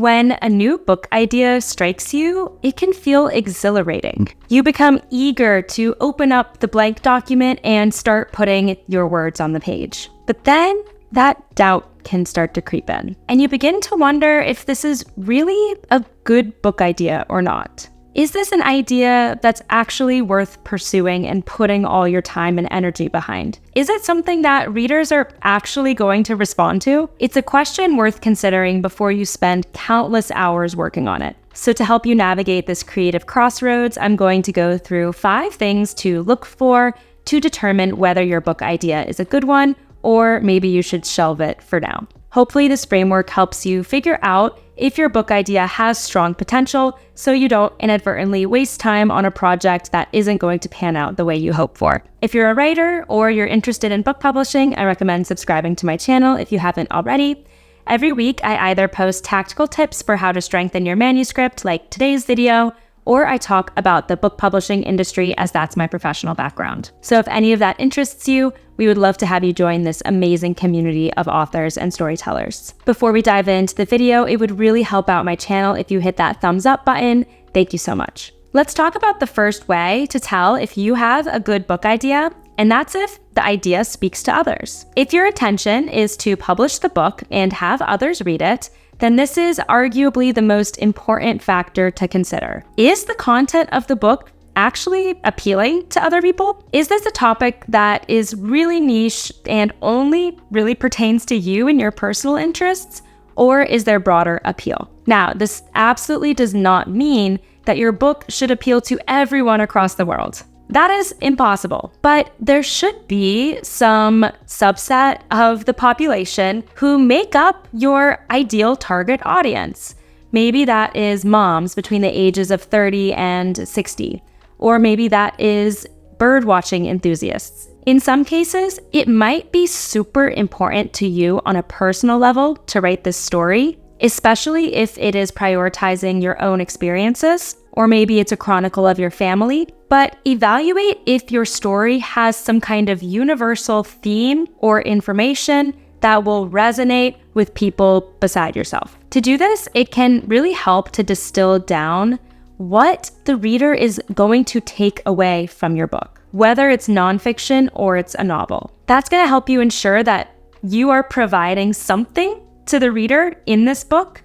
When a new book idea strikes you, it can feel exhilarating. You become eager to open up the blank document and start putting your words on the page. But then that doubt can start to creep in, and you begin to wonder if this is really a good book idea or not. Is this an idea that's actually worth pursuing and putting all your time and energy behind? Is it something that readers are actually going to respond to? It's a question worth considering before you spend countless hours working on it. So to help you navigate this creative crossroads, I'm going to go through 5 things to look for to determine whether your book idea is a good one, or maybe you should shelve it for now. Hopefully this framework helps you figure out if your book idea has strong potential, so you don't inadvertently waste time on a project that isn't going to pan out the way you hope for. If you're a writer or you're interested in book publishing, I recommend subscribing to my channel if you haven't already. Every week, I either post tactical tips for how to strengthen your manuscript, like today's video, or I talk about the book publishing industry, as that's my professional background. So if any of that interests you, we would love to have you join this amazing community of authors and storytellers. Before we dive into the video, it would really help out my channel if you hit that thumbs up button. Thank you so much. Let's talk about the first way to tell if you have a good book idea, and that's if the idea speaks to others. If your intention is to publish the book and have others read it, then this is arguably the most important factor to consider. Is the content of the book actually appealing to other people? Is this a topic that is really niche and only really pertains to you and your personal interests, or is there broader appeal? Now, this absolutely does not mean that your book should appeal to everyone across the world. That is impossible, but there should be some subset of the population who make up your ideal target audience. Maybe that is moms between the ages of 30 and 60, or maybe that is bird watching enthusiasts. In some cases, it might be super important to you on a personal level to write this story, especially if it is prioritizing your own experiences, or maybe it's a chronicle of your family. But evaluate if your story has some kind of universal theme or information that will resonate with people beside yourself. To do this, it can really help to distill down what the reader is going to take away from your book, whether it's nonfiction or it's a novel. That's going to help you ensure that you are providing something to the reader in this book,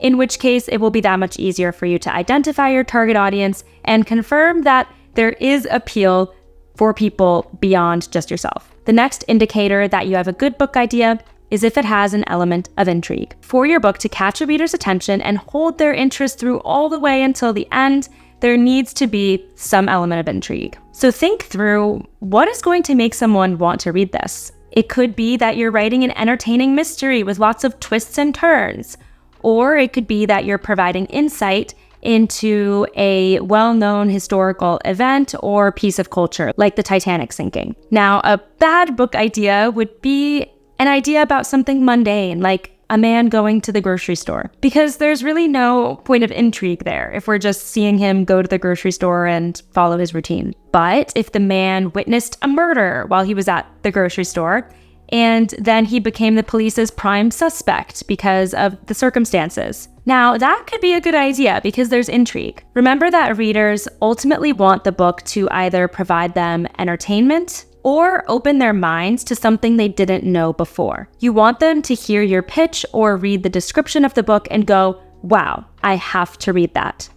in which case it will be that much easier for you to identify your target audience and confirm that there is appeal for people beyond just yourself. The next indicator that you have a good book idea is if it has an element of intrigue. For your book to catch a reader's attention and hold their interest through all the way until the end, there needs to be some element of intrigue. So think through what is going to make someone want to read this. It could be that you're writing an entertaining mystery with lots of twists and turns, or it could be that you're providing insight into a well-known historical event or piece of culture, like the Titanic sinking. Now, a bad book idea would be an idea about something mundane, like a man going to the grocery store, because there's really no point of intrigue there if we're just seeing him go to the grocery store and follow his routine. But if the man witnessed a murder while he was at the grocery store, and then he became the police's prime suspect because of the circumstances, now that could be a good idea because there's intrigue. Remember that readers ultimately want the book to either provide them entertainment or open their minds to something they didn't know before. You want them to hear your pitch or read the description of the book and go, wow, I have to read that.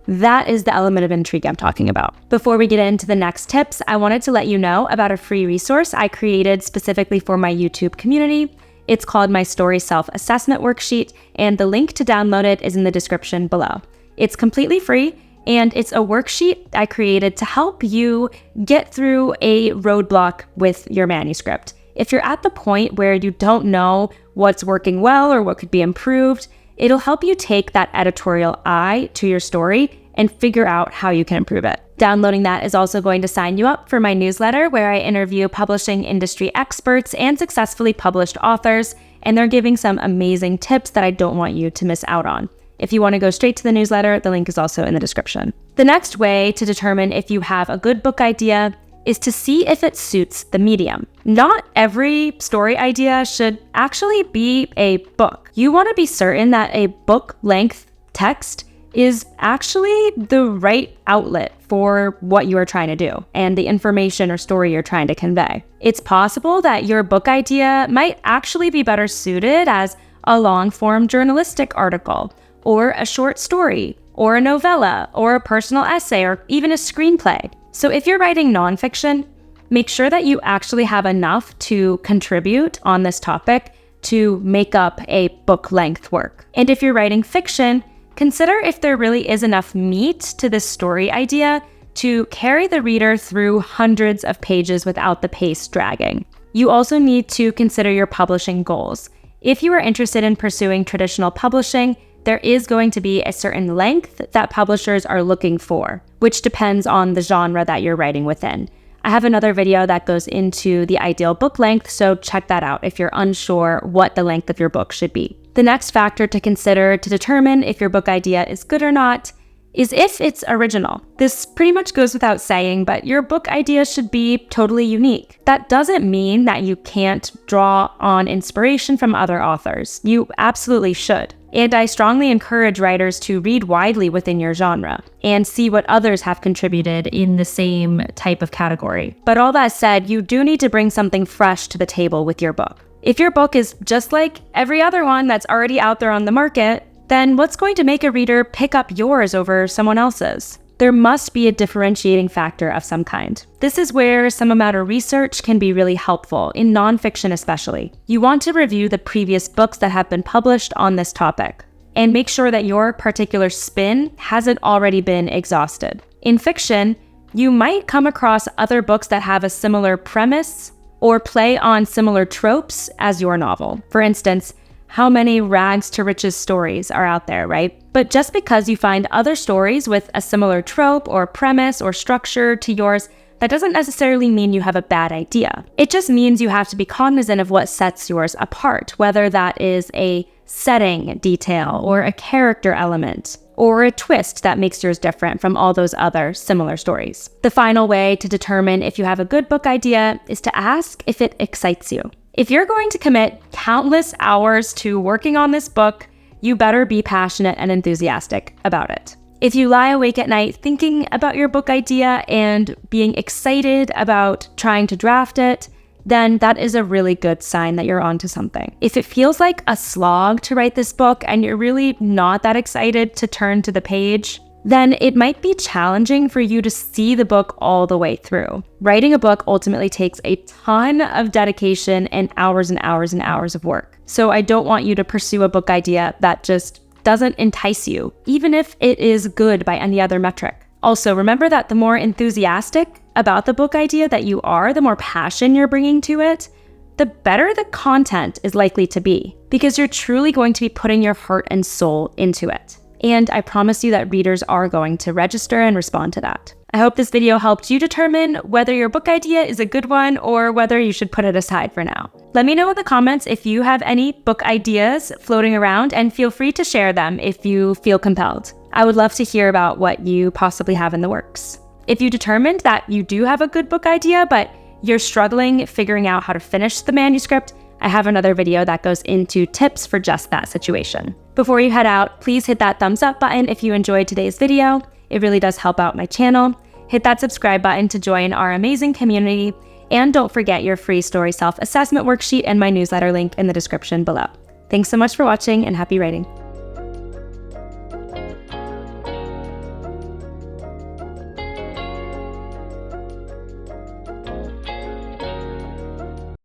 That is the element of intrigue I'm talking about. Before we get into the next tips, I wanted to let you know about a free resource I created specifically for my YouTube community. It's called my Story Self-Assessment Worksheet, and the link to download it is in the description below. It's completely free, and it's a worksheet I created to help you get through a roadblock with your manuscript. If you're at the point where you don't know what's working well or what could be improved, it'll help you take that editorial eye to your story and figure out how you can improve it. Downloading that is also going to sign you up for my newsletter, where I interview publishing industry experts and successfully published authors, and they're giving some amazing tips that I don't want you to miss out on. If you want to go straight to the newsletter, the link is also in the description. The next way to determine if you have a good book idea is to see if it suits the medium. Not every story idea should actually be a book. You want to be certain that a book-length text is actually the right outlet for what you are trying to do and the information or story you're trying to convey. It's possible that your book idea might actually be better suited as a long-form journalistic article, or a short story, or a novella, or a personal essay, or even a screenplay. So if you're writing nonfiction, make sure that you actually have enough to contribute on this topic to make up a book-length work. And if you're writing fiction, consider if there really is enough meat to this story idea to carry the reader through hundreds of pages without the pace dragging. You also need to consider your publishing goals. If you are interested in pursuing traditional publishing, there is going to be a certain length that publishers are looking for, which depends on the genre that you're writing within. I have another video that goes into the ideal book length, so check that out if you're unsure what the length of your book should be. The next factor to consider to determine if your book idea is good or not is if it's original. This pretty much goes without saying, but your book idea should be totally unique. That doesn't mean that you can't draw on inspiration from other authors. You absolutely should. And I strongly encourage writers to read widely within your genre and see what others have contributed in the same type of category. But all that said, you do need to bring something fresh to the table with your book. If your book is just like every other one that's already out there on the market, then what's going to make a reader pick up yours over someone else's? There must be a differentiating factor of some kind. This is where some amount of research can be really helpful, in nonfiction especially. You want to review the previous books that have been published on this topic, and make sure that your particular spin hasn't already been exhausted. In fiction, you might come across other books that have a similar premise or play on similar tropes as your novel. For instance, how many rags to riches stories are out there, right? But just because you find other stories with a similar trope or premise or structure to yours, that doesn't necessarily mean you have a bad idea. It just means you have to be cognizant of what sets yours apart, whether that is a setting detail or a character element or a twist that makes yours different from all those other similar stories. The final way to determine if you have a good book idea is to ask if it excites you. If you're going to commit countless hours to working on this book, you better be passionate and enthusiastic about it. If you lie awake at night thinking about your book idea and being excited about trying to draft it, then that is a really good sign that you're onto something. If it feels like a slog to write this book and you're really not that excited to turn to the page, then it might be challenging for you to see the book all the way through. Writing a book ultimately takes a ton of dedication and hours and hours and hours of work. So I don't want you to pursue a book idea that just doesn't entice you, even if it is good by any other metric. Also, remember that the more enthusiastic about the book idea that you are, the more passion you're bringing to it, the better the content is likely to be, because you're truly going to be putting your heart and soul into it. And I promise you that readers are going to register and respond to that. I hope this video helped you determine whether your book idea is a good one or whether you should put it aside for now. Let me know in the comments if you have any book ideas floating around, and feel free to share them if you feel compelled. I would love to hear about what you possibly have in the works. If you determined that you do have a good book idea, but you're struggling figuring out how to finish the manuscript, I have another video that goes into tips for just that situation. Before you head out, please hit that thumbs up button if you enjoyed today's video. It really does help out my channel. Hit that subscribe button to join our amazing community. And don't forget your free story self-assessment worksheet and my newsletter link in the description below. Thanks so much for watching, and happy writing.